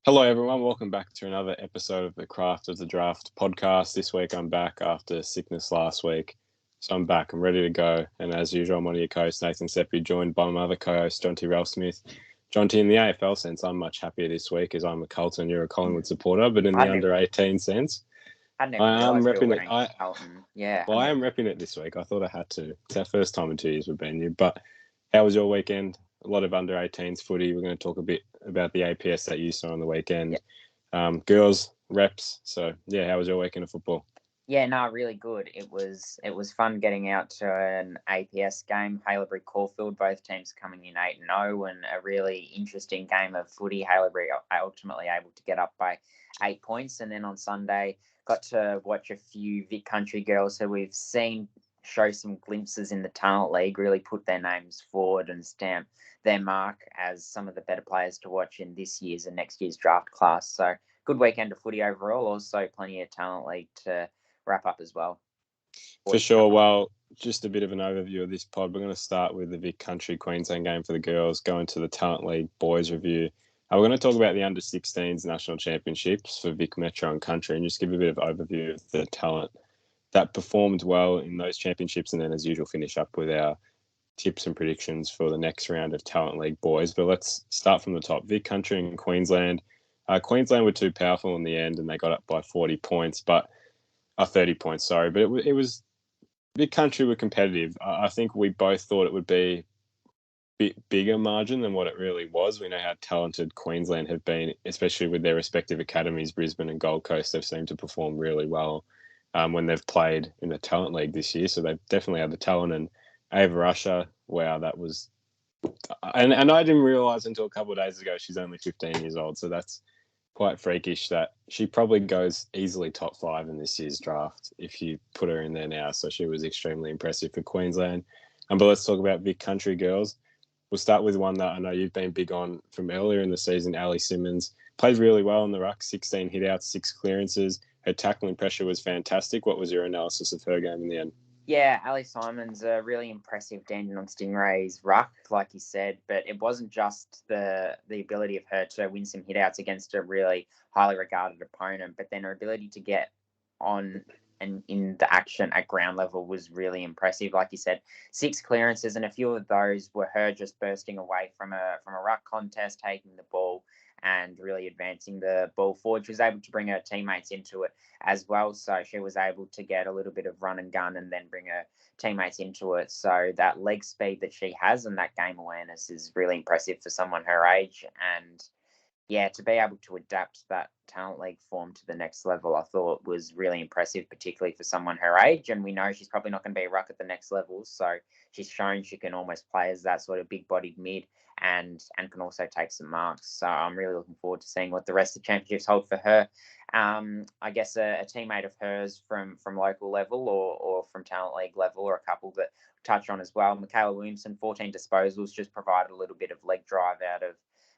Hello, everyone. Welcome back to another episode of the Craft of the Draft podcast. This week, I'm back after sickness last week. So I'm back. I'm ready to go. And as usual, I'm one of your co-hosts, Nathan Seppi, joined by my other co-host, John T. Ralph Smith. John T, in the AFL sense, I'm much happier this week as I'm a Carlton, you're a Collingwood supporter. But in the under-18 sense, I didn't even I am realise we were repping it. wearing Carlton. Yeah. Well, I am repping it this week. I thought I had to. It's our first time in 2 years we've been here. But how was your weekend? A lot of under-18s footy. We're going to talk a bit about the APS that you saw on the weekend. Girls, reps. So, yeah, how was your weekend of football? Yeah, no, really good. It was fun getting out to an APS game. Haileybury, Caulfield, both teams coming in 8-0, and a really interesting game of footy. Haileybury ultimately able to get up by 8 points, and then on Sunday got to watch a few Vic Country Girls who we've seen show some glimpses in the Talent League, really put their names forward and stamp their mark as some of the better players to watch in this year's and next year's draft class. So good weekend of footy overall. Also plenty of Talent League to wrap up as well. For sure. Well, just a bit of an overview of this pod. We're going to start with the Vic Country Queensland game for the girls, go into the Talent League boys review. We're going to talk about the under-16s national championships for Vic Metro and Country and just give a bit of overview of the talent that performed well in those championships, and then as usual finish up with our tips and predictions for the next round of Talent League boys. But let's start from the top. Vic Country and Queensland. Queensland were too powerful in the end and they got up by 40 points, but 30 points, sorry. But it was Vic Country were competitive. I think we both thought it would be a bit bigger margin than what it really was. We know how talented Queensland have been, especially with their respective academies, Brisbane and Gold Coast. They've seemed to perform really well when they've played in the Talent League this year. So they've definitely had the talent. And Ava Usher, wow, that was... And I didn't realise until a couple of days ago she's only 15 years old. So that's quite freakish that she probably goes easily top 5 in this year's draft if you put her in there now. So she was extremely impressive for Queensland. But let's talk about Vic Country Girls. We'll start with one that I know you've been big on from earlier in the season, Ali Simmons. Played really well in the ruck, 16 hit-outs, 6 clearances. Her tackling pressure was fantastic. What was your analysis of her game in the end? Yeah, Ali Simon's a really impressive Dandenong Stingrays ruck, like you said, but it wasn't just the ability of her to win some hit-outs against a really highly regarded opponent, but then her ability to get on and in the action at ground level was really impressive. Like you said, 6 clearances, and a few of those were her just bursting away from a ruck contest, taking the ball and really advancing the ball forward. She was able to bring her teammates into it as well. So she was able to get a little bit of run and gun and then bring her teammates into it. So that leg speed that she has and that game awareness is really impressive for someone her age. And yeah, to be able to adapt that Talent League form to the next level, I thought was really impressive, particularly for someone her age. And we know she's probably not going to be a ruck at the next level. So she's shown she can almost play as that sort of big-bodied mid and can also take some marks. So I'm really looking forward to seeing what the rest of the championships hold for her. I guess a teammate of hers from local level or from Talent League level, or a couple that touch on as well. Michaela Williamson, 14 disposals, just provided a little bit of leg drive out of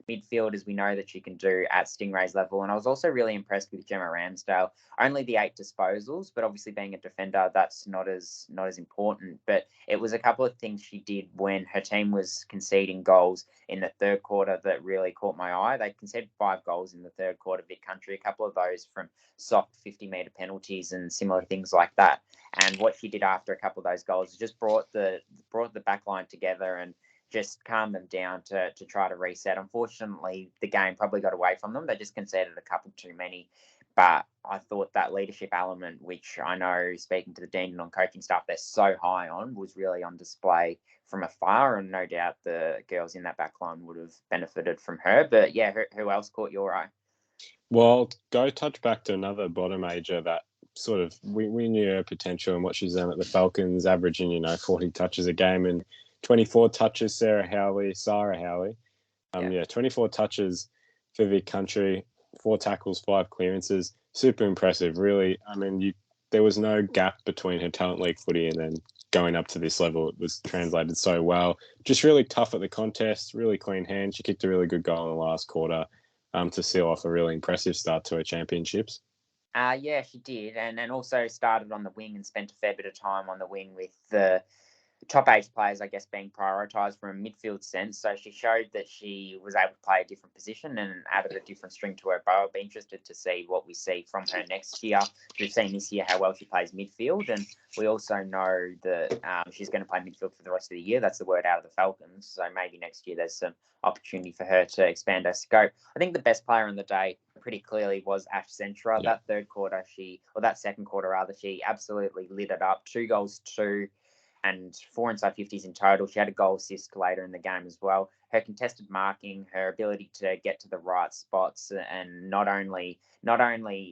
midfield, as we know that she can do at Stingrays level. And I was also really impressed with Gemma Ramsdale. Only the 8 disposals, but obviously being a defender, that's not as important. But it was a couple of things she did when her team was conceding goals in the third quarter that really caught my eye. They conceded 5 goals in the third quarter, Vic Country, a couple of those from soft 50-metre penalties and similar things like that. And what she did after a couple of those goals is just brought the back line together and just calm them down to try to reset. Unfortunately, the game probably got away from them. They just conceded a couple too many. But I thought that leadership element, which I know, speaking to the Dandenong coaching staff, they're so high on, was really on display from afar. And no doubt the girls in that back line would have benefited from her. But yeah, who else caught your eye? Well, go touch back to another bottom ager that sort of we knew her potential and what she's done at the Falcons, averaging 40 touches a game and 24 touches. Sarah Howley. 24 touches for Vic Country, 4 tackles, 5 clearances. Super impressive, really. I mean, there was no gap between her Talent League footy and then going up to this level. It was translated so well. Just really tough at the contest, really clean hands. She kicked a really good goal in the last quarter to seal off a really impressive start to her championships. Yeah, she did, and also started on the wing and spent a fair bit of time on the wing with the top age players, I guess, being prioritised from a midfield sense. So she showed that she was able to play a different position and added a different string to her bow. I'll be interested to see what we see from her next year. We've seen this year how well she plays midfield, and we also know that she's going to play midfield for the rest of the year. That's the word out of the Falcons. So maybe next year there's some opportunity for her to expand her scope. I think the best player on the day pretty clearly was Ash Centra. Yeah. That third quarter, that second quarter rather, she absolutely lit it up. 2 goals, 2 and 4 inside 50s in total. She had a goal assist later in the game as well. Her contested marking, her ability to get to the right spots, and not only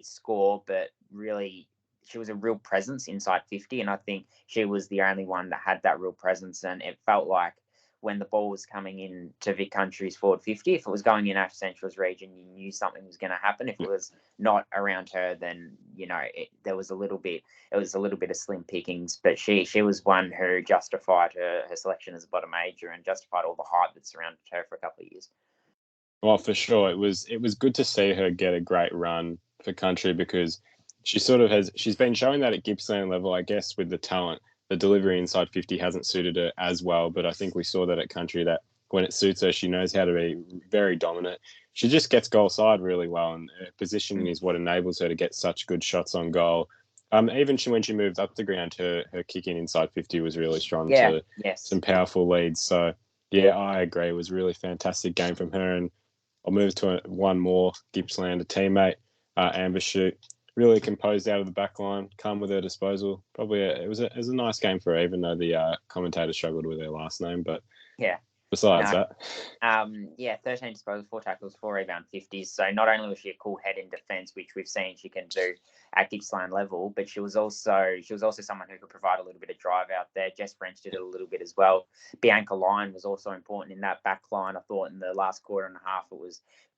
score, but really she was a real presence inside 50. And I think she was the only one that had that real presence. And it felt like when the ball was coming in to Vic Country's forward 50, if it was going in Ash Central's region, you knew something was going to happen. If it was not around her, then there was a little bit. It was a little bit of slim pickings. But she was one who justified her selection as a bottom major and justified all the hype that surrounded her for a couple of years. Well, for sure, it was good to see her get a great run for Country, because she's been showing that at Gippsland level, I guess, with the talent. The delivery inside 50 hasn't suited her as well, but I think we saw that at Country, that when it suits her, she knows how to be very dominant. She just gets goal side really well, and her positioning is what enables her to get such good shots on goal. Even when she moved up the ground, her kicking inside 50 was really strong to some powerful leads. So, yeah, I agree. It was a really fantastic game from her. And I'll move to one more, Gippsland, a teammate, Amber Shoot. Really composed out of the back line, calm with her disposal. Probably it was a nice game for her, even though the commentator struggled with her last name. But besides that, 13 disposals, 4 tackles, 4 rebound 50s. So not only was she a cool head in defence, which we've seen she can do at Gippsland level, but she was also someone who could provide a little bit of drive out there. Jess French did it a little bit as well. Bianca Lyon was also important in that back line. I thought in the last quarter and a half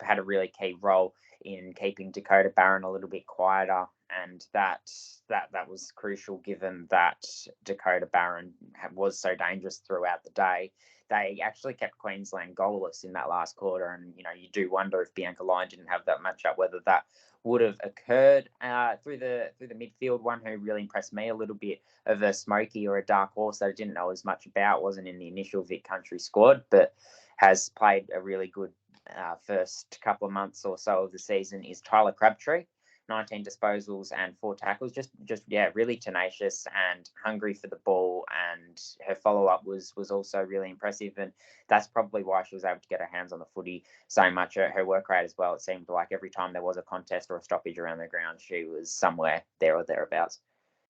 had a really key role in keeping Dakota Barron a little bit quieter, and that was crucial given that Dakota Barron was so dangerous throughout the day. They actually kept Queensland goalless in that last quarter, and you do wonder if Bianca Lyon didn't have that matchup, whether that would have occurred through the midfield. One who really impressed me, a little bit of a smoky or a dark horse that I didn't know as much about, wasn't in the initial Vic Country squad, but has played a really good first couple of months or so of the season, is Tyler Crabtree. 19 disposals and 4 tackles, just really tenacious and hungry for the ball, and her follow-up was also really impressive, and that's probably why she was able to get her hands on the footy so much. Her work rate as well, it seemed like every time there was a contest or a stoppage around the ground, she was somewhere there or thereabouts.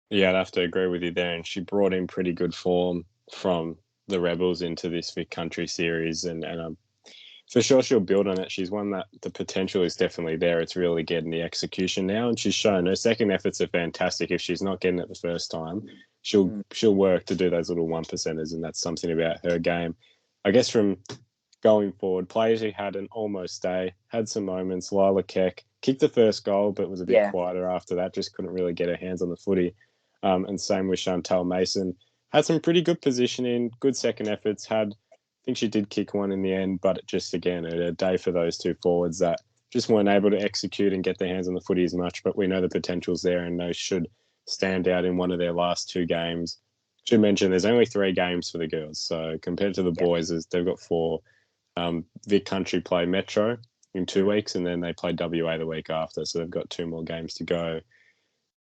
Yeah, I'd have to agree with you there, and she brought in pretty good form from the Rebels into this Vic Country series, and for sure she'll build on it. She's one that the potential is definitely there. It's really getting the execution now, and she's shown her second efforts are fantastic. If she's not getting it the first time, she'll work to do those little 1%ers, and that's something about her game. I guess from going forward, players who had an almost day, had some moments. Lila Keck kicked the first goal, but was a bit quieter after that, just couldn't really get her hands on the footy. And same with Chantal Mason. Had some pretty good positioning, good second efforts, I think she did kick one in the end, but just, again, a day for those two forwards that just weren't able to execute and get their hands on the footy as much. But we know the potential's there, and those should stand out in one of their last 2 games. Should mention there's only 3 games for the girls. So compared to the boys, they've got 4. Vic Country play Metro in 2 weeks, and then they play WA the week after. So they've got 2 more games to go.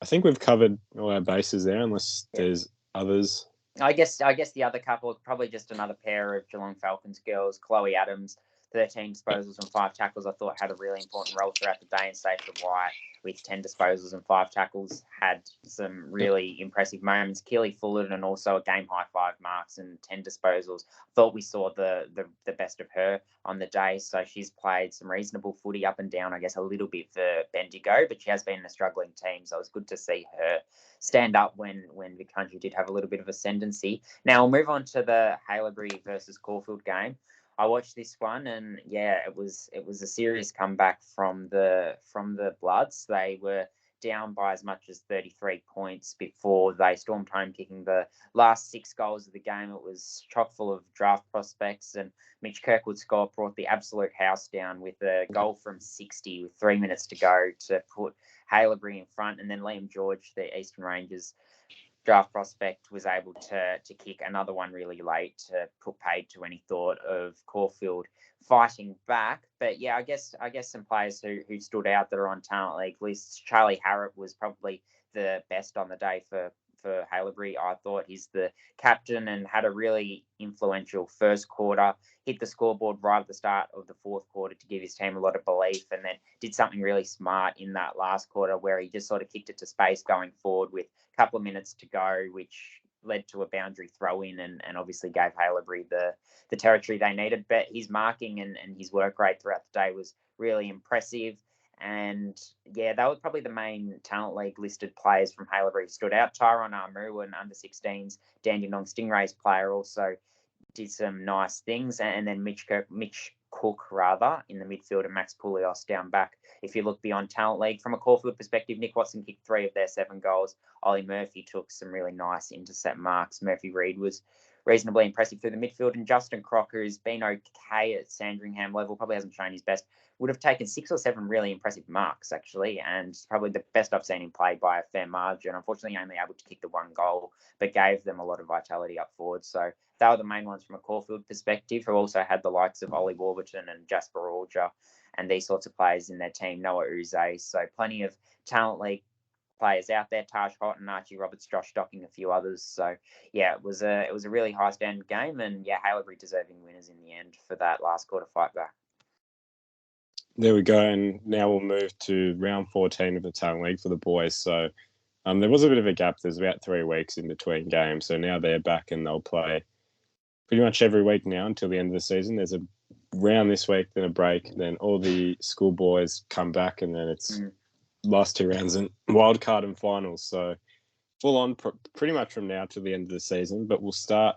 I think we've covered all our bases there, unless there's others. I guess the other couple, probably just another pair of Geelong Falcons girls. Chloe Adams, 13 disposals and 5 tackles, I thought had a really important role throughout the day, and Stacey White with 10 disposals and 5 tackles had some really impressive moments. Keely Fullerton and also a game high 5 marks and 10 disposals. I thought we saw the best of her on the day, so she's played some reasonable footy up and down, I guess a little bit for Bendigo, but she has been in a struggling team, so it was good to see her stand up when Vic Country did have a little bit of ascendancy. Now we'll move on to the Haileybury versus Caulfield game. I watched this one, and it was a serious comeback from the Bloods. They were down by as much as 33 points before they stormed home, kicking the last 6 goals of the game. It was chock full of draft prospects, and Mitch Kirkwood's goal brought the absolute house down with a goal from 60 with 3 minutes to go to put Haileybury in front, and then Liam George, the Eastern Rangers draft prospect, was able to kick another one really late to put paid to any thought of Caulfield fighting back. But yeah, I guess some players who stood out that are on talent league lists. Charlie Harrop was probably the best on the day for Haileybury. I thought he's the captain and had a really influential first quarter, hit the scoreboard right at the start of the fourth quarter to give his team a lot of belief, and then did something really smart in that last quarter where he just sort of kicked it to space going forward with a couple of minutes to go, which led to a boundary throw in and obviously gave Haileybury the territory they needed. But his marking and his work rate throughout the day was really impressive. And yeah, they were probably the main talent league listed players from Haileybury who stood out. Tyrone Armu, an under 16s Dandenong Stingrays player, also did some nice things. And then Mitch Cook in the midfield, and Max Poulios down back. If you look beyond talent league, from a Caulfield perspective, Nick Watson kicked 3 of their 7 goals. Ollie Murphy took some really nice intercept marks. Murphy Reid was reasonably impressive through the midfield, and Justin Crocker, who's been okay at Sandringham level, probably hasn't shown his best, would have taken 6 or 7 really impressive marks, actually, and probably the best I've seen him play by a fair margin. Unfortunately, only able to kick the 1 goal, but gave them a lot of vitality up forward. So they were the main ones from a Caulfield perspective, who also had the likes of Ollie Warburton and Jasper Alger and these sorts of players in their team, Noah Uze. So plenty of talent league players out there, Taj Houghton, Archie Roberts, Josh Docking, a few others. So yeah, it was a really high standard game, and yeah, Haileybury deserving winners in the end for that last quarter fight back. There we go, and now we'll move to round 14 of the talent league for the boys. So there was a bit of a gap. There's about 3 weeks in between games, so now they're back and they'll play pretty much every week now until the end of the season. There's a round this week, then a break, then all the schoolboys come back, and then it's last 2 rounds and wild card and finals. So full on pretty much from now to the end of the season. But we'll start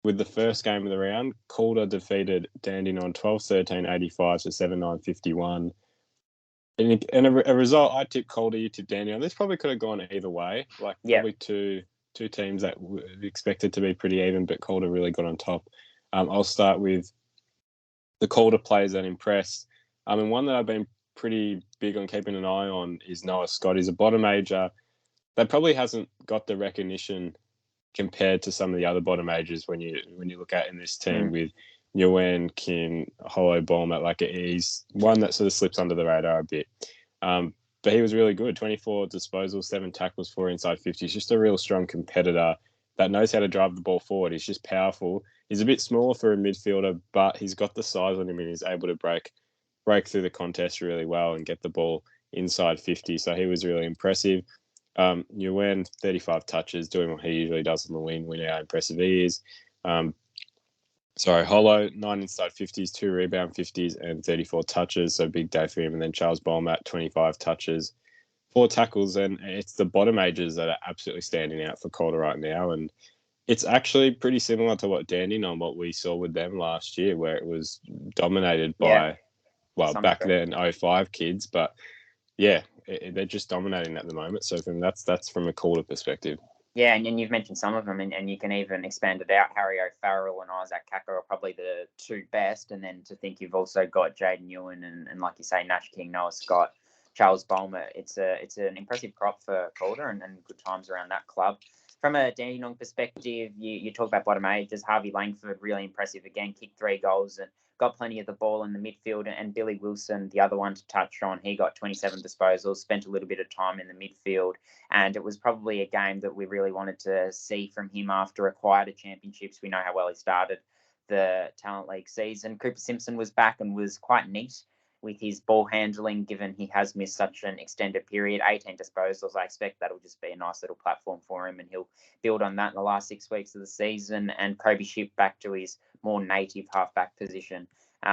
with the first game of the round. Calder defeated Dandenong 12-13, 85 to 7-9, 51. And a result, I tipped Calder, you tipped Dandenong. This probably could have gone either way. Probably two teams that were expected to be pretty even, but Calder really got on top. I'll start with the Calder players that impressed. And one that I've been pretty big on keeping an eye on is Noah Scott. He's a bottom ager that probably hasn't got the recognition compared to some of the other bottom agers when you look at in this team with Nguyen, Kim, Holo Ballmer. Like, he's one that sort of slips under the radar a bit. But he was really good. 24 disposals, 7 tackles, 4 inside 50. He's just a real strong competitor that knows how to drive the ball forward. He's just powerful. He's a bit smaller for a midfielder, but he's got the size on him and he's able to break through the contest really well and get the ball inside 50. So he was really impressive. Nguyen, 35 touches, doing what he usually does on the wing. We know how impressive he is. Holo, 9 inside 50s, 2 rebound 50s, and 34 touches. So big day for him. And then Charles Bolmat, 25 touches, 4 tackles. And it's the bottom agers that are absolutely standing out for Calder right now. And it's actually pretty similar to what Dandenong, what we saw with them last year, where it was dominated by, back then, 05 kids. But yeah, they're just dominating at the moment. So that's from a Calder perspective. Yeah, and you've mentioned some of them, and you can even expand it out. Harry O'Farrell and Isaac Kaka are probably the 2 best, and then to think you've also got Jaden Ewan and like you say, Nash King, Noah Scott, Charles Bulmer. It's an impressive crop for Calder and good times around that club. From a Dandenong perspective, you talk about bottom ages. Harvey Langford, really impressive again, kicked 3 goals and got plenty of the ball in the midfield. And Billy Wilson, the other one to touch on, he got 27 disposals, spent a little bit of time in the midfield. And it was probably a game that we really wanted to see from him after a quieter championships. We know how well he started the Talent League season. Cooper Simpson was back and was quite neat with his ball handling, given he has missed such an extended period. 18 disposals. I expect that'll just be a nice little platform for him, and he'll build on that in the last 6 weeks of the season. And Kobe Shipp back to his more native halfback position.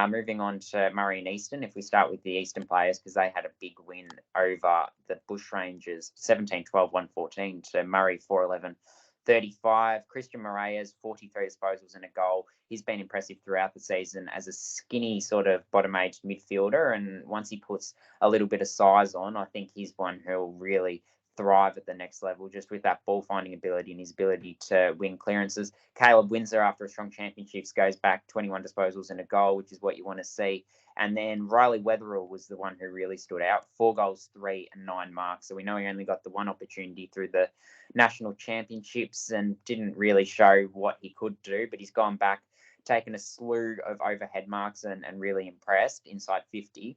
Moving on to Murray and Easton, if we start with the Eastern players, because they had a big win over the Bushrangers, 17-12, 114 to Murray, 4-11. 35. Christian Moraes, 43 disposals and a goal. He's been impressive throughout the season as a skinny sort of bottom-aged midfielder. And once he puts a little bit of size on, I think he's one who'll really thrive at the next level, just with that ball finding ability and his ability to win clearances. Caleb Windsor, after a strong championships, goes back 21 disposals and a goal, which is what you want to see. And then Riley Wetherill was the one who really stood out. 4 goals, 3 and 9 marks. So we know he only got the one opportunity through the national championships and didn't really show what he could do, but he's gone back, taken a slew of overhead marks and really impressed inside 50.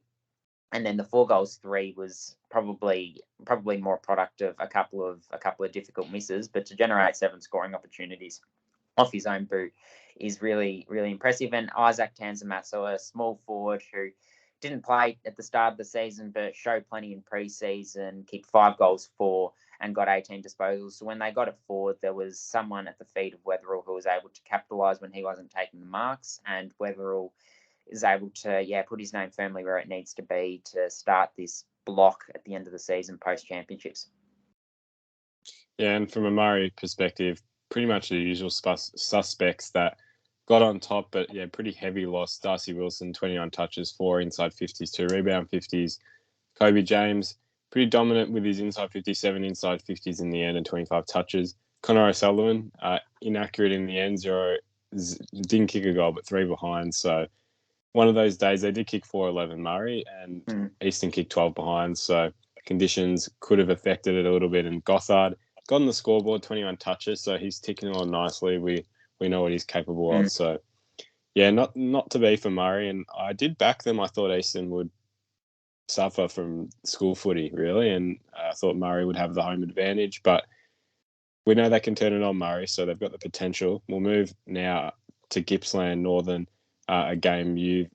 And then the 4 goals, 3 was probably more product of a couple of difficult misses, but to generate 7 scoring opportunities off his own boot is really, really impressive. And Isaac Tanzamaso, a small forward who didn't play at the start of the season, but showed plenty in pre-season, kicked 5 goals, 4, and got 18 disposals. So when they got it forward, there was someone at the feet of Wetherill who was able to capitalise when he wasn't taking the marks, and Wetherill is able to, put his name firmly where it needs to be to start this block at the end of the season post-championships. Yeah, and from a Murray perspective, pretty much the usual suspects that got on top, but pretty heavy loss. Darcy Wilson, 21 touches, 4 inside 50s, 2 rebound 50s. Kobe James, pretty dominant with his inside 57, inside 50s in the end, and 25 touches. Connor O'Sullivan, inaccurate in the end, 0, didn't kick a goal, but 3 behind. So one of those days, they did kick 4-11 Murray, and Easton kicked 12 behind. So conditions could have affected it a little bit. And Gothard got on the scoreboard, 21 touches, so he's ticking on nicely. We know what he's capable of. So, not to be for Murray. And I did back them. I thought Easton would suffer from school footy, really, and I thought Murray would have the home advantage. But we know they can turn it on Murray, so they've got the potential. We'll move now to Gippsland Northern, a game you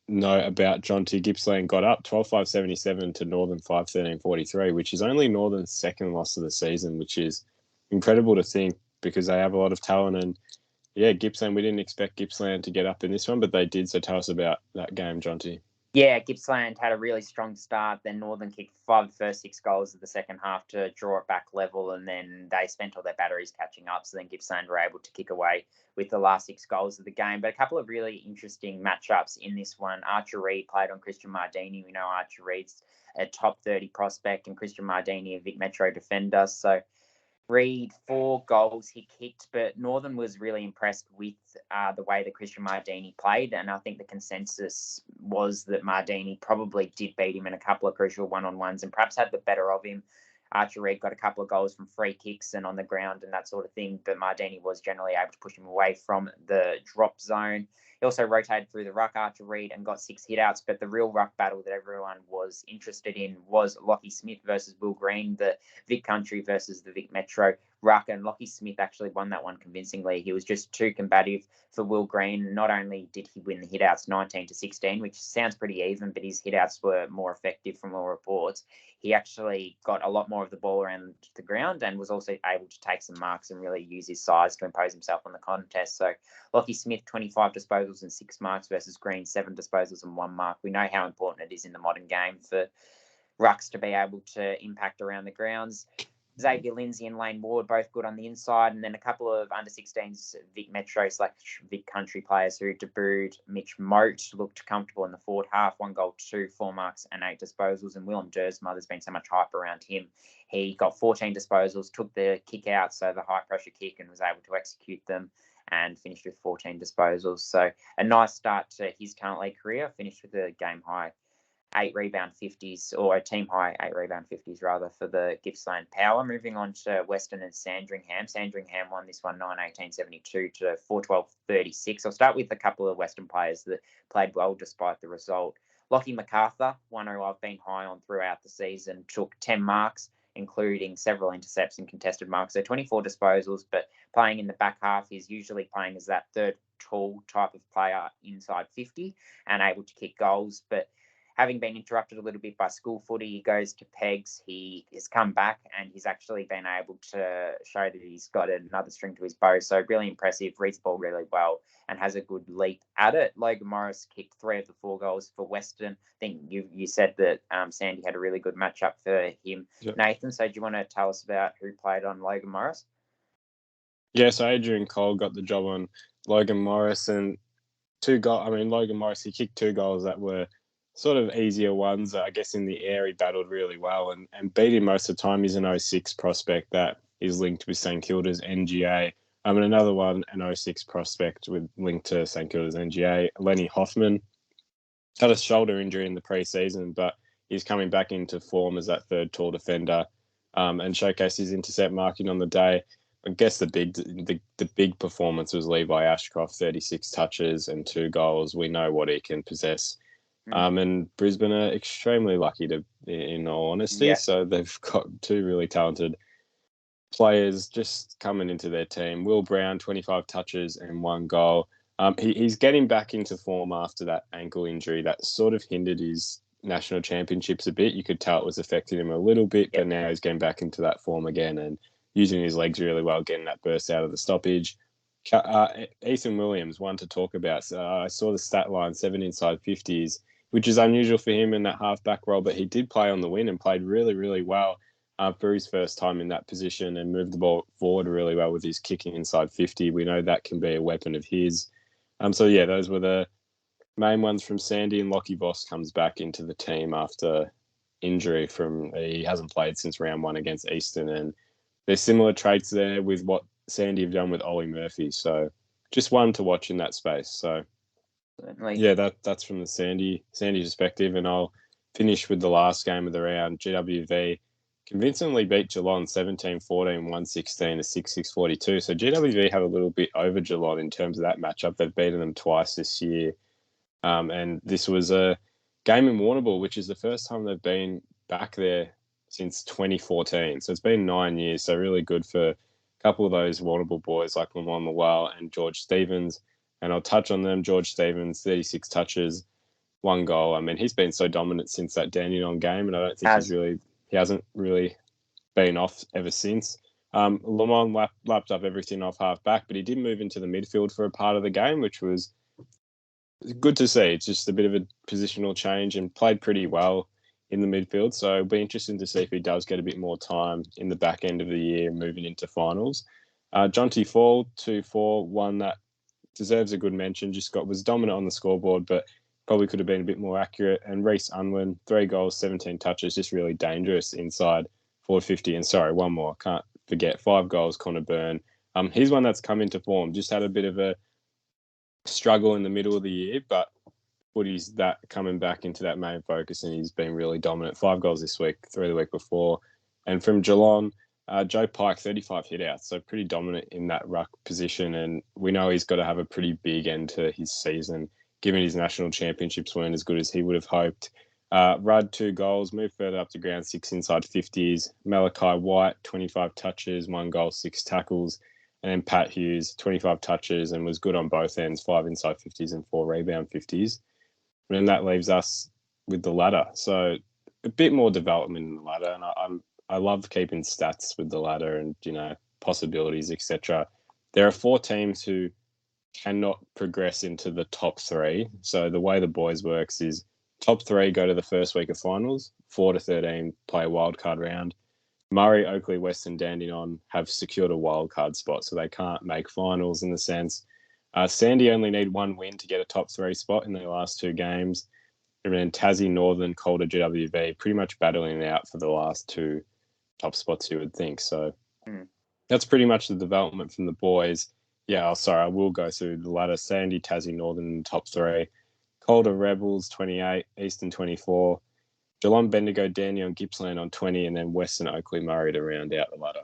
know about, Jonty. Gippsland got up 12-5-77 to Northern 5-13-43, which is only Northern's second loss of the season, which is incredible to think because they have a lot of talent. And Gippsland, we didn't expect Gippsland to get up in this one, but they did. So tell us about that game, Jonty. Yeah, Gippsland had a really strong start. Then Northern kicked 5 of the first 6 goals of the second half to draw it back level, and then they spent all their batteries catching up. So then Gippsland were able to kick away with the last 6 goals of the game. But a couple of really interesting matchups in this one. Archer Reed played on Christian Mardini. We know Archer Reed's a top 30 prospect, and Christian Mardini, a Vic Metro defender. So Reed, 4 goals he kicked, but Northern was really impressed with the way that Christian Mardini played, and I think the consensus was that Mardini probably did beat him in a couple of crucial one-on-ones and perhaps had the better of him. Archer Reed got a couple of goals from free kicks and on the ground and that sort of thing, but Mardini was generally able to push him away from the drop zone. He also rotated through the ruck, Archer Reed, and got 6 hitouts, but the real ruck battle that everyone was interested in was Lockie Smith versus Will Green, the Vic Country versus the Vic Metro ruck, and Lockie Smith actually won that one convincingly. He was just too combative for Will Green. Not only did he win the hitouts 19-16, which sounds pretty even, but his hitouts were more effective from all reports. He actually got a lot more of the ball around the ground and was also able to take some marks and really use his size to impose himself on the contest. So Lockie Smith, 25 disposals and 6 marks versus Green, 7 disposals and 1 mark. We know how important it is in the modern game for rucks to be able to impact around the grounds. Xavier Lindsay and Lane Ward both good on the inside, and then a couple of under-16s Vic Metro / Vic Country players who debuted. Mitch Moat looked comfortable in the forward half, 1 goal, 2, 4 marks and 8 disposals, and Willem Dersma, there's been so much hype around him. He got 14 disposals, took the kick out, so the high-pressure kick, and was able to execute them and finished with 14 disposals. So a nice start to his talent league career, finished with a game-high 8 rebound 50s, or a team high 8 rebound 50s rather, for the Gippsland Power. Moving on to Western and Sandringham. Sandringham won this one 9-18-72 to 4-12-36. I'll start with a couple of Western players that played well despite the result. Lockie MacArthur, one who I've been high on throughout the season, took 10 marks, including several intercepts and contested marks. So 24 disposals, but playing in the back half, he's usually playing as that third tall type of player inside 50 and able to kick goals. But having been interrupted a little bit by school footy, he goes to Pegs. He has come back and he's actually been able to show that he's got another string to his bow. So really impressive, reads the ball really well and has a good leap at it. Logan Morris kicked 3 of the 4 goals for Western. I think you said that Sandy had a really good matchup for him, yep. Nathan, so do you want to tell us about who played on Logan Morris? Yeah, so Adrian Cole got the job on Logan Morris, and Logan Morris, he kicked 2 goals that were sort of easier ones. I guess in the air he battled really well and beat him most of the time. He's an '06 prospect that is linked with St Kilda's NGA. And another one, an '06 prospect with linked to St Kilda's NGA, Lenny Hoffman. Had a shoulder injury in the preseason, but he's coming back into form as that third tall defender, and showcased his intercept marking on the day. I guess the big performance was Levi Ashcroft, 36 touches and 2 goals. We know what he can possess. And Brisbane are extremely lucky in all honesty. Yeah. So they've got 2 really talented players just coming into their team. Will Brown, 25 touches and 1 goal. He's getting back into form after that ankle injury that sort of hindered his national championships a bit. You could tell it was affecting him a little bit, but now he's getting back into that form again and using his legs really well, getting that burst out of the stoppage. Ethan Williams, one to talk about. So I saw the stat line, 7 inside 50s, which is unusual for him in that half-back role, but he did play on the wing and played really, really well for his first time in that position and moved the ball forward really well with his kicking inside 50. We know that can be a weapon of his. So, yeah, those were the main ones from Sandy, and Lockie Voss comes back into the team after injury he hasn't played since round 1 against Eastern, and there's similar traits there with what Sandy have done with Ollie Murphy. So just one to watch in that space. So Certainly. yeah, that's from the Sandy perspective, and I'll finish with the last game of the round. GWV convincingly beat Geelong 17-14, 116 to 6-6-42. So GWV have a little bit over Geelong in terms of that matchup. They've beaten them twice this year. And this was a game in Warrnambool, which is the first time they've been back there since 2014. So it's been 9 years. So really good for a couple of those Warrnambool boys like Lamont Lawal and George Stevens. And I'll touch on them. George Stevens, 36 touches, 1 goal. I mean, he's been so dominant since that Dandenong game, and I don't think he hasn't really been off ever since. Lamont lapped up everything off half back, but he did move into the midfield for a part of the game, which was good to see. It's just a bit of a positional change and played pretty well in the midfield. So it'll be interesting to see if he does get a bit more time in the back end of the year moving into finals. Jonty Fall, 2-4, one that deserves a good mention. Was dominant on the scoreboard, but probably could have been a bit more accurate. And Reece Unwin, 3 goals, 17 touches, just really dangerous inside forward 50. And sorry, one more, can't forget, 5 goals, Connor Byrne. He's one that's come into form, just had a bit of a struggle in the middle of the year, but footy's that coming back into that main focus, and he's been really dominant. 5 goals this week, 3 the week before. And from Geelong, Joe Pike, 35 hit-outs, so pretty dominant in that ruck position, and we know he's got to have a pretty big end to his season, given his national championships weren't as good as he would have hoped. Rudd, 2 goals, moved further up to ground, 6 inside 50s. Malachi White, 25 touches, 1 goal, 6 tackles. And then Pat Hughes, 25 touches and was good on both ends, 5 inside 50s and 4 rebound 50s. And then that leaves us with the ladder. So a bit more development in the ladder. And I love keeping stats with the ladder and, possibilities, etc. There are 4 teams who cannot progress into the top 3. So the way the boys works is top 3 go to the first week of finals, 4 to 13 play a wildcard round. Murray, Oakley, Western, Dandenong have secured a wildcard spot, so they can't make finals in the sense. Sandy only need 1 win to get a top 3 spot in their last 2 games. And then Tassie, Northern, Calder, GWV pretty much battling it out for the last 2 top spots, you would think. So that's pretty much the development from the boys. Yeah, I will go through the ladder. Sandy, Tassie, Northern in the top 3. Calder, Rebels, 28. Eastern, 24. Geelong, Bendigo, Dandenong, Gippsland on 20, and then Western, Oakley, Murray to round out the ladder.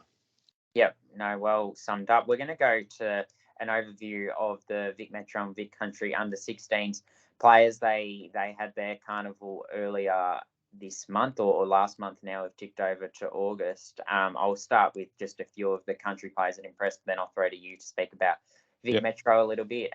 Yep, no, well summed up. We're going to go to an overview of the Vic Metro and Vic Country under-16s players. They had their carnival earlier this month or last month. Now we've ticked over to August. I'll start with just a few of the country players that impressed, then I'll throw to you to speak about Vic Metro a little bit.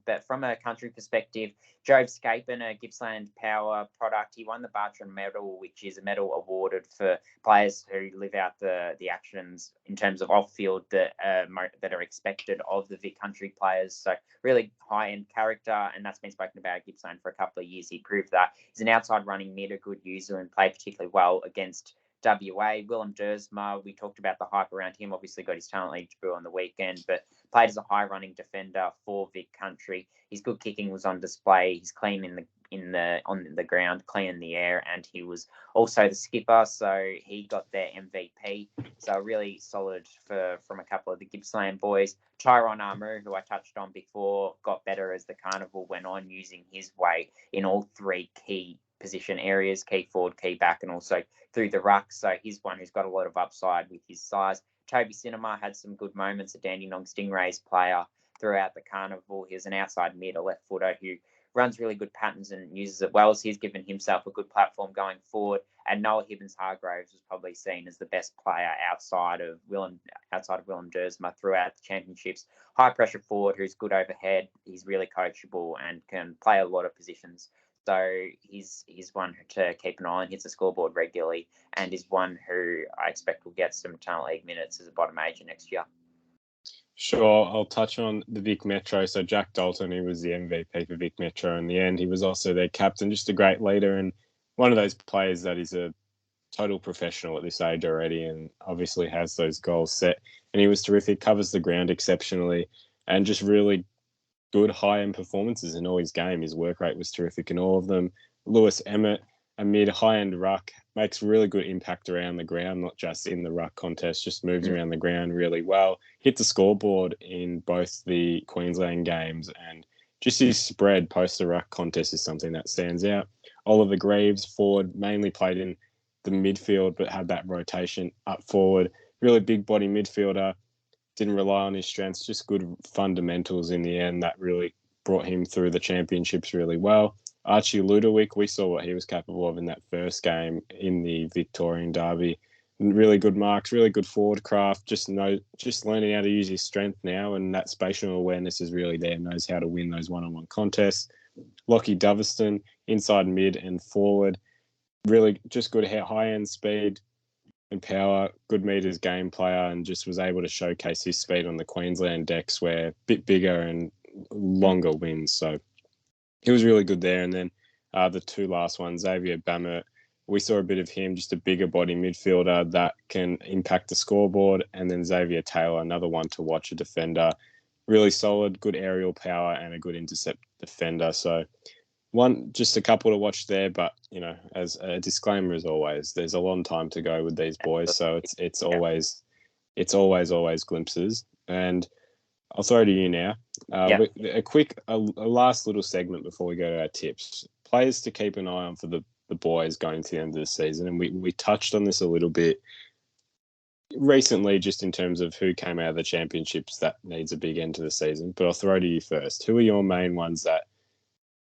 But from a country perspective, Jove Scapen, a Gippsland Power product, he won the Bartram Medal, which is a medal awarded for players who live out the actions in terms of off-field that are expected of the Vic Country players. So really high-end character, and that's been spoken about at Gippsland for a couple of years. He proved that. He's an outside running mid, a good user, and played particularly well against WA. Willem Dersma, we talked about the hype around him, obviously got his talent league debut on the weekend, but played as a high running defender for Vic Country. His good kicking was on display. He's clean in the on the ground, cleaning the air, and he was also the skipper, so he got their MVP. So really solid from a couple of the Gippsland boys. Tyrone Armour, who I touched on before, got better as the carnival went on, using his weight in all three key position areas, key forward, key back, and also through the ruck. So he's one who's got a lot of upside with his size. Toby Cinema had some good moments, a Dandenong Stingrays player throughout the carnival. He was an outside mid, a left footer who runs really good patterns and uses it well. So he's given himself a good platform going forward. And Noah Hibbins-Hargroves was probably seen as the best player outside of Willem Dersma throughout the championships. High pressure forward who's good overhead. He's really coachable and can play a lot of positions. So he's one to keep an eye on, hits the scoreboard regularly, and is one who I expect will get some Talent League minutes as a bottom major next year. Sure, I'll touch on the Vic Metro. So Jack Dalton, he was the MVP for Vic Metro in the end. He was also their captain, just a great leader and one of those players that is a total professional at this age already and obviously has those goals set. And he was terrific, covers the ground exceptionally, and just really good high-end performances in all his game. His work rate was terrific in all of them. Lewis Emmett, a mid high-end ruck, makes really good impact around the ground, not just in the ruck contest, just moves around the ground really well. Hit the scoreboard in both the Queensland games, and just his spread post the ruck contest is something that stands out. Oliver Greaves, forward, mainly played in the midfield, but had that rotation up forward. Really big body midfielder. Didn't rely on his strengths, just good fundamentals in the end that really brought him through the championships really well. Archie Ludowick, we saw what he was capable of in that first game in the Victorian Derby. Really good marks, really good forward craft, just learning how to use his strength now, and that spatial awareness is really there, knows how to win those one-on-one contests. Lockie Doverston, inside mid and forward, really just good high-end speed and power, good meters game player, and just was able to showcase his speed on the Queensland decks where a bit bigger and longer wins. So he was really good there. And then the two last ones, Xavier Bammert, we saw a bit of him, just a bigger body midfielder that can impact the scoreboard. And then Xavier Taylor, another one to watch, a defender, really solid, good aerial power and a good intercept defender. So just a couple to watch there, but as a disclaimer, as always, there's a long time to go with these boys, so it's always glimpses. And I'll throw to you now. A last little segment before we go to our tips. Players to keep an eye on for the boys going to the end of the season, and we touched on this a little bit recently, just in terms of who came out of the championships that needs a big end to the season. But I'll throw to you first. Who are your main ones that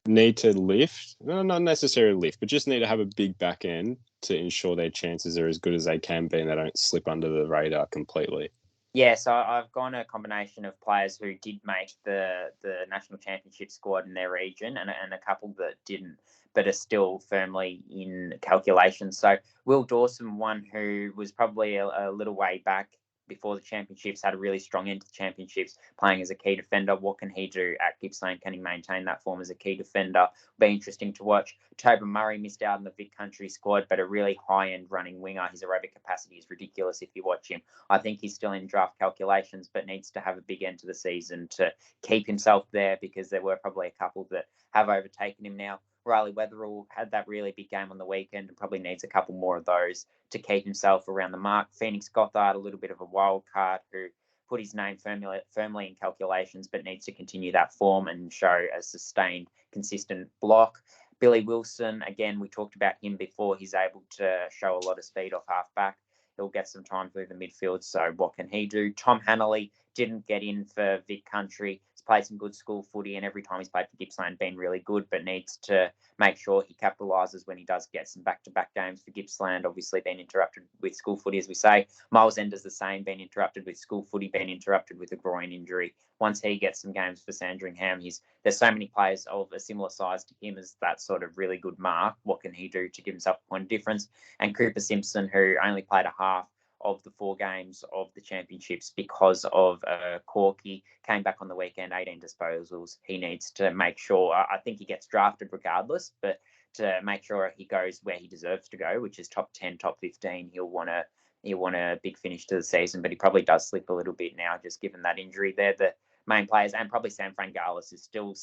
need to lift? No, not necessarily lift, but just need to have a big back end to ensure their chances are as good as they can be and they don't slip under the radar completely? Yeah, so I've gone a combination of players who did make the national championship squad in their region and a couple that didn't, but are still firmly in calculation. So Will Dawson, one who was probably a little way back before the championships, had a really strong end to the championships, playing as a key defender. What can he do at Gippsland? Can he maintain that form as a key defender? Be interesting to watch. Tobin Murray missed out in the Vic Country squad, but a really high-end running winger. His aerobic capacity is ridiculous if you watch him. I think he's still in draft calculations, but needs to have a big end to the season to keep himself there, because there were probably a couple that have overtaken him now. Riley Wetherill had that really big game on the weekend and probably needs a couple more of those to keep himself around the mark. Phoenix Gothard, a little bit of a wild card who put his name firmly in calculations, but needs to continue that form and show a sustained, consistent block. Billy Wilson, again, we talked about him before. He's able to show a lot of speed off halfback. He'll get some time through the midfield, so what can he do? Tom Hanley didn't get in for Vic Country. He's played some good school footy, and every time he's played for Gippsland, been really good, but needs to make sure he capitalises when he does get some back-to-back games for Gippsland. Obviously, been interrupted with school footy, as we say. Miles Ender's the same, been interrupted with school footy, been interrupted with a groin injury. Once he gets some games for Sandringham, there's so many players of a similar size to him as that sort of really good mark. What can he do to give himself a point of difference? And Cooper Simpson, who only played a half of the 4 games of the championships because of Corky, came back on the weekend, 18 disposals. He needs to make sure, I think he gets drafted regardless, but to make sure he goes where he deserves to go, which is top 10, top 15, he'll want a big finish to the season, but he probably does slip a little bit now, just given that injury there. The main players, and probably Sam Frangalis, is still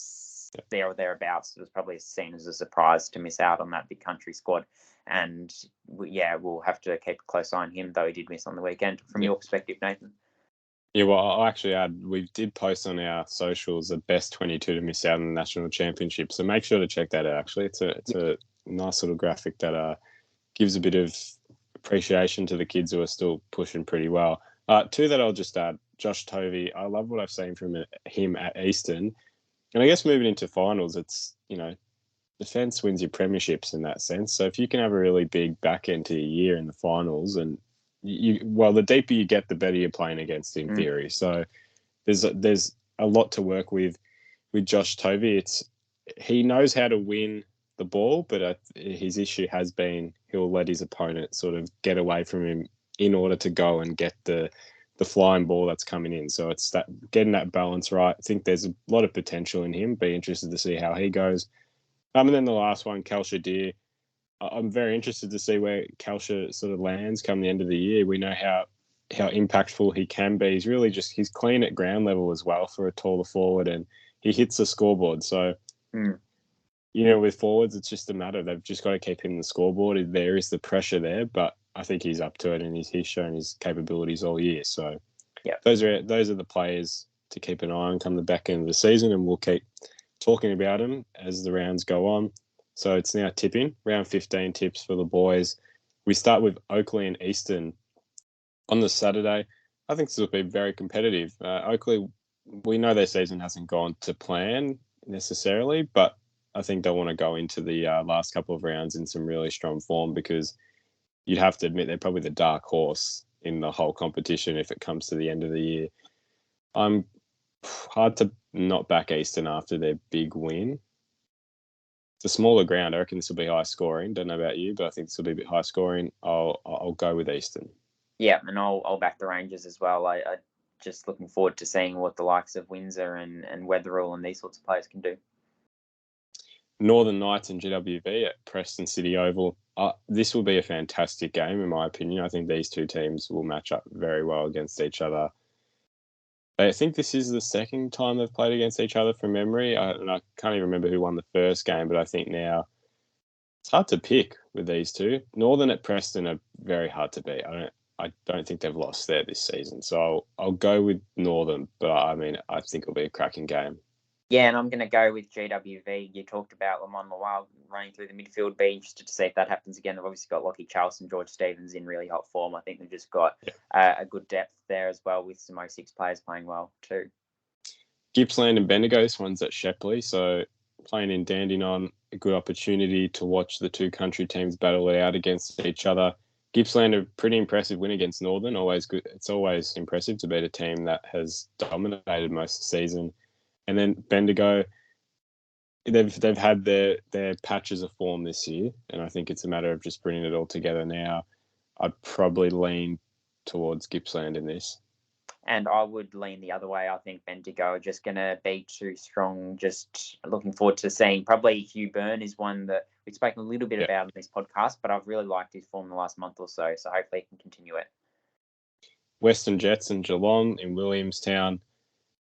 there or thereabouts. It was probably seen as a surprise to miss out on that Vic Country squad. And we'll have to keep a close eye on him, though he did miss on the weekend. From your perspective, Nathan? Yeah, well, I'll actually add, we did post on our socials the best 22 to miss out on the national championship. So make sure to check that out, actually. It's a nice little graphic that gives a bit of appreciation to the kids who are still pushing pretty well. Two that I'll just add, Josh Tovey. I love what I've seen from him at Eastern. And I guess moving into finals, it's, defence wins your premierships in that sense. So if you can have a really big back end to your year in the finals, and the deeper you get, the better you're playing against in theory. So there's a lot to work with Josh Tovey. He knows how to win the ball, but his issue has been he'll let his opponent sort of get away from him in order to go and get the flying ball that's coming in. So it's that getting that balance right. I think there's a lot of potential in him. Be interested to see how he goes. And then the last one, Kelsha Deer. I'm very interested to see where Kelsha sort of lands come the end of the year. We know how impactful he can be. He's clean at ground level as well for a taller forward, and he hits the scoreboard. So, with forwards, it's just a matter. They've just got to keep him in the scoreboard. There is the pressure there, but I think he's up to it, and he's shown his capabilities all year. So, those are the players to keep an eye on come the back end of the season, and we'll keep talking about them as the rounds go on. So it's now tipping, round 15 tips for the boys. We start with Oakley and Eastern on the Saturday. I think this will be very competitive. Oakley, we know their season hasn't gone to plan necessarily, but I think they'll want to go into the last couple of rounds in some really strong form, because you'd have to admit they're probably the dark horse in the whole competition if it comes to the end of the year. I'm hard to not back Eastern after their big win. It's a smaller ground. I reckon this will be high scoring. Don't know about you, but I think this will be a bit high scoring. I'll go with Eastern. Yeah, and I'll back the Rangers as well. I just looking forward to seeing what the likes of Windsor and Weatherall and these sorts of players can do. Northern Knights and GWV at Preston City Oval. This will be a fantastic game, in my opinion. I think these two teams will match up very well against each other. I think this is the second time they've played against each other from memory. I can't even remember who won the first game, but I think now it's hard to pick with these two. Northern at Preston are very hard to beat. I don't think they've lost there this season. So I'll go with Northern, but I think it'll be a cracking game. Yeah, and I'm going to go with GWV. You talked about Lamont Lawal running through the midfield. Be interested to see if that happens again. They've obviously got Lockie Charles and George Stevens in really hot form. I think they've just got a good depth there as well, with some 06 players playing well too. Gippsland and Bendigo, this one's at Shepley. So playing in Dandenong, a good opportunity to watch the two country teams battle it out against each other. Gippsland, a pretty impressive win against Northern. Always good. It's always impressive to beat a team that has dominated most of the season. And then Bendigo, they've had their patches of form this year, and I think it's a matter of just bringing it all together now. I'd probably lean towards Gippsland in this. And I would lean the other way. I think Bendigo are just going to be too strong. Just looking forward to seeing. Probably Hugh Byrne is one that we've spoken a little bit about in this podcast, but I've really liked his form the last month or so. So hopefully he can continue it. Western Jets and Geelong in Williamstown.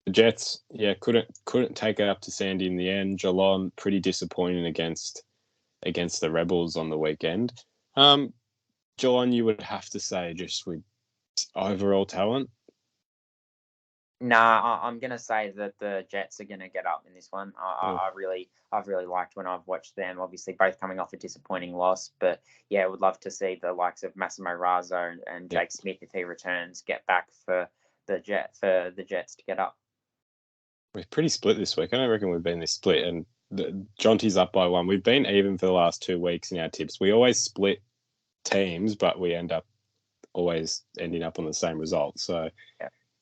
The Jets, couldn't take it up to Sandy in the end. Geelong, pretty disappointing against the Rebels on the weekend. Geelong, you would have to say, just with overall talent. Nah, I'm going to say that the Jets are going to get up in this one. I've really liked when I've watched them. Obviously, both coming off a disappointing loss, but I would love to see the likes of Massimo Razzo and Jake Smith, if he returns, get back for the Jets to get up. We're pretty split this week. I don't reckon we've been this split, and Jonty's up by 1. We've been even for the last 2 weeks in our tips. We always split teams, but we end up always ending up on the same result. So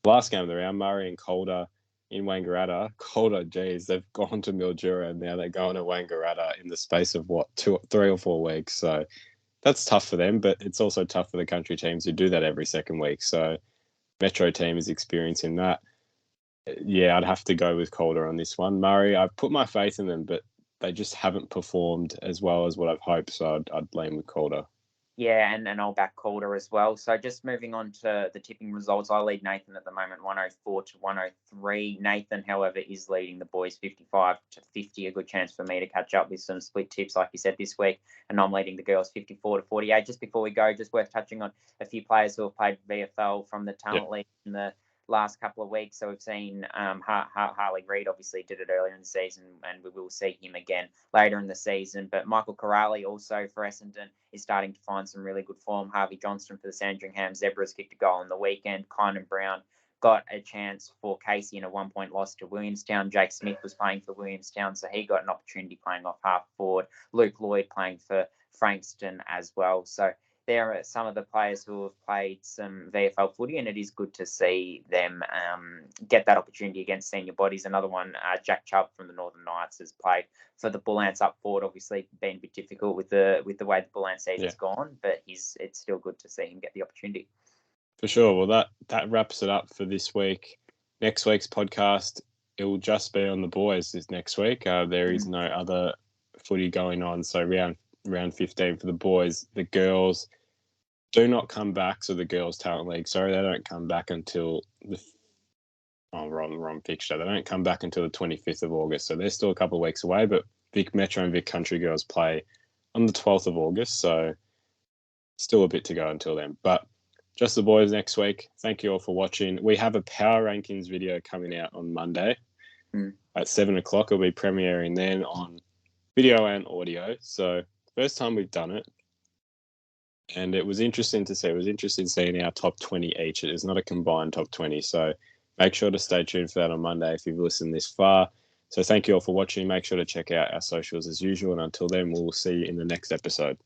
last game of the round, Murray and Calder in Wangaratta. Calder, geez, they've gone to Mildura, and now they're going to Wangaratta in the space of 3 or 4 weeks. So that's tough for them, but it's also tough for the country teams who do that every second week. So Metro team is experiencing that. Yeah, I'd have to go with Calder on this one. Murray, I've put my faith in them, but they just haven't performed as well as what I've hoped, so I'd lean with Calder. Yeah, and I'll back Calder as well. So just moving on to the tipping results, I lead Nathan at the moment, 104 to 103. Nathan, however, is leading the boys 55 to 50. A good chance for me to catch up with some split tips, like you said, this week. And I'm leading the girls 54 to 48. Just before we go, just worth touching on a few players who have played VFL from the Yeah, Talent League in the last couple of weeks. So we've seen Harley Reid obviously did it earlier in the season, and we will see him again later in the season. But Michael Corrali also for Essendon is starting to find some really good form. Harvey Johnston for the Sandringham Zebras kicked a goal on the weekend. Kynan Brown got a chance for Casey in a 1-point loss to Williamstown. Jake Smith was playing for Williamstown, so he got an opportunity playing off half forward. Luke Lloyd playing for Frankston as well. So there are some of the players who have played some VFL footy, and it is good to see them get that opportunity against senior bodies. Another one, Jack Chubb from the Northern Knights, has played for the Bull Ants up forward. Obviously, been a bit difficult with the way the Bull Ant yeah, season's gone, but it's still good to see him get the opportunity. for sure. Well, that wraps it up for this week. Next week's podcast, it will just be on the boys this next week. There is no other footy going on. So round 15 for the boys. The girls do not come back. So the girls talent league, sorry, they don't come back until wrong fixture. They don't come back until the 25th of August. So they're still a couple of weeks away. But Vic Metro and Vic Country Girls play on the 12th of August. So still a bit to go until then. But just the boys next week. Thank you all for watching. We have a power rankings video coming out on Monday at 7 o'clock. It'll be premiering then on video and audio. So first time we've done it. And it was interesting to see. It was interesting seeing our top 20 each. It is not a combined top 20. So make sure to stay tuned for that on Monday if you've listened this far. So thank you all for watching. Make sure to check out our socials as usual. And until then, we'll see you in the next episode.